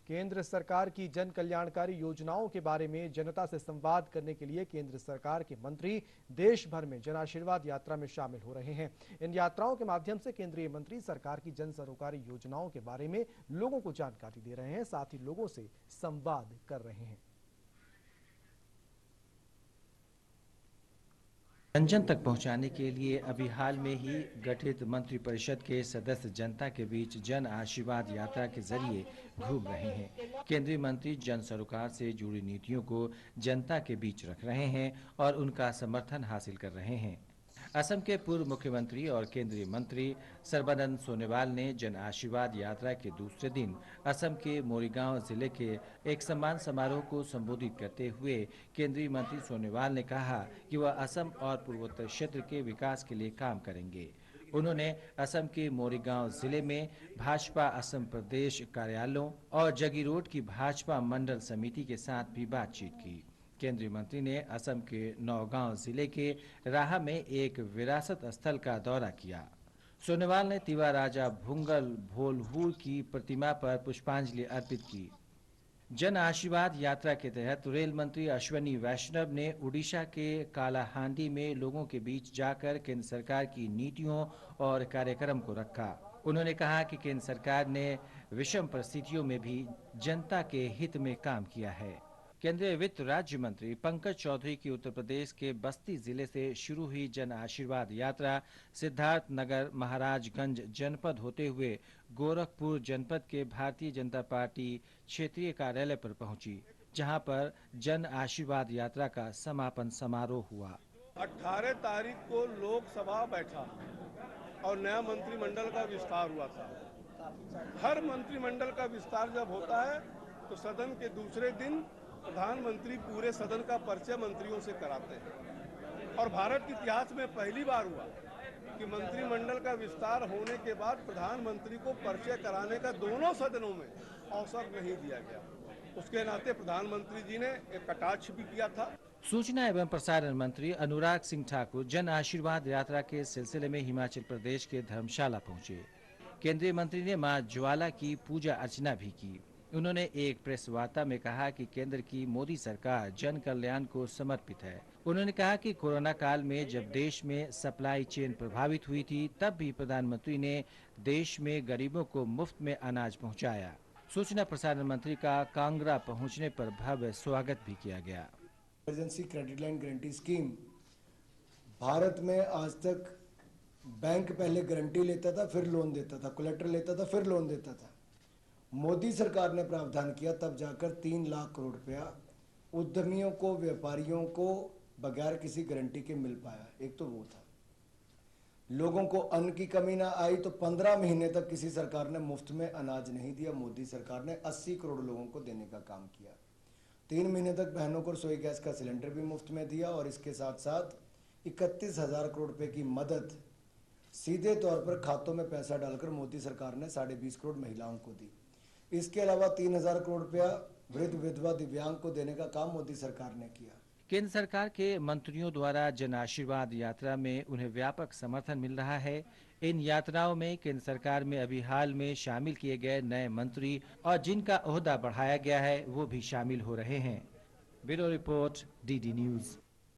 केंद्र सरकार की जन कल्याणकारी योजनाओं के बारे में जनता से संवाद करने के लिए केंद्र सरकार के मंत्री देश भर में जन आशीर्वाद यात्रा में शामिल हो रहे हैं। इन यात्राओं के माध्यम से केंद्रीय मंत्री सरकार की जन सरोकारी योजनाओं के बारे में लोगों को जानकारी दे रहे हैं, साथ ही लोगों से संवाद कर रहे हैं। जन जन तक पहुंचाने के लिए अभी हाल में ही गठित मंत्रिपरिषद के सदस्य जनता के बीच जन आशीर्वाद यात्रा के जरिए घूम रहे हैं। केंद्रीय मंत्री जन सरोकार से जुड़ी नीतियों को जनता के बीच रख रहे हैं और उनका समर्थन हासिल कर रहे हैं। असम के पूर्व मुख्यमंत्री और केंद्रीय मंत्री सर्बानंद सोनोवाल ने जन आशीर्वाद यात्रा के दूसरे दिन असम के मोरीगांव जिले के एक सम्मान समारोह को संबोधित करते हुए केंद्रीय मंत्री सोनोवाल ने कहा कि वह असम और पूर्वोत्तर क्षेत्र के विकास के लिए काम करेंगे। उन्होंने असम के मोरीगांव जिले में भाजपा असम प्रदेश कार्यालयों और जगीरोड की भाजपा मंडल समिति के साथ भी बातचीत की। केंद्रीय मंत्री ने असम के नौगांव जिले के राह में एक विरासत स्थल का दौरा किया। सोनोवाल ने तिवा राजा भुंगल भोलहूर की प्रतिमा पर पुष्पांजलि अर्पित की। जन आशीर्वाद यात्रा के तहत रेल मंत्री अश्विनी वैष्णव ने उड़ीसा के कालाहांडी में लोगों के बीच जाकर केंद्र सरकार की नीतियों और कार्यक्रम को रखा। उन्होंने कहा कि केंद्र सरकार ने विषम परिस्थितियों में भी जनता के हित में काम किया है। केंद्रीय वित्त राज्य मंत्री पंकज चौधरी की उत्तर प्रदेश के बस्ती जिले से शुरू हुई जन आशीर्वाद यात्रा सिद्धार्थनगर महाराजगंज जनपद होते हुए गोरखपुर जनपद के भारतीय जनता पार्टी क्षेत्रीय कार्यालय पर पहुंची, जहां पर जन आशीर्वाद यात्रा का समापन समारोह हुआ। 18 तारीख को लोकसभा बैठा और नया मंत्रिमंडल का विस्तार हुआ था। हर मंत्रिमंडल का विस्तार जब होता है तो सदन के दूसरे दिन प्रधानमंत्री पूरे सदन का परिचय मंत्रियों से कराते हैं और भारत के इतिहास में पहली बार हुआ कि मंत्रिमंडल का विस्तार होने के बाद प्रधानमंत्री को परिचय कराने का दोनों सदनों में अवसर नहीं दिया गया। उसके नाते प्रधानमंत्री जी ने एक कटाक्ष भी किया था। सूचना एवं प्रसारण मंत्री अनुराग सिंह ठाकुर जन आशीर्वाद यात्रा के सिलसिले में हिमाचल प्रदेश के धर्मशाला पहुंचे। केंद्रीय मंत्री ने मां ज्वाला की पूजा अर्चना भी की। उन्होंने एक प्रेस वार्ता में कहा कि केंद्र की मोदी सरकार जन कल्याण को समर्पित है। उन्होंने कहा कि कोरोना काल में जब देश में सप्लाई चेन प्रभावित हुई थी, तब भी प्रधानमंत्री ने देश में गरीबों को मुफ्त में अनाज पहुंचाया। सूचना प्रसारण मंत्री का कांगड़ा पहुंचने पर भव्य स्वागत भी किया गया। Emergency credit line guarantee scheme Bharat में आज तक बैंक पहले गारंटी लेता था, फिर लोन देता था, कोलेटरल लेता था, फिर लोन देता था। मोदी सरकार ने प्रावधान किया, तब जाकर 3 लाख करोड़ रुपया उद्यमियों को, व्यापारियों को बगैर किसी गारंटी के मिल पाया। एक तो वो था, लोगों को अन्न की कमी ना आई, तो 15 महीने तक किसी सरकार ने मुफ्त में अनाज नहीं दिया। मोदी सरकार ने 80 करोड़ लोगों को देने का काम किया। 3 महीने तक बहनों को रसोई गैस का सिलेंडर भी मुफ्त में दिया और इसके साथ साथ 31,000 करोड़ रुपए की मदद सीधे तौर पर खातों में पैसा डालकर मोदी सरकार ने 20.5 करोड़ महिलाओं को दी। इसके अलावा 3,000 करोड़ रुपया वृद्ध, विधवा, दिव्यांग को देने का काम मोदी सरकार ने किया। केंद्र सरकार के मंत्रियों द्वारा जन आशीर्वाद यात्रा में उन्हें व्यापक समर्थन मिल रहा है। इन यात्राओं में केंद्र सरकार में अभी हाल में शामिल किए गए नए मंत्री और जिनका ओहदा बढ़ाया गया है, वो भी शामिल हो रहे हैं। Bureau report, DD news.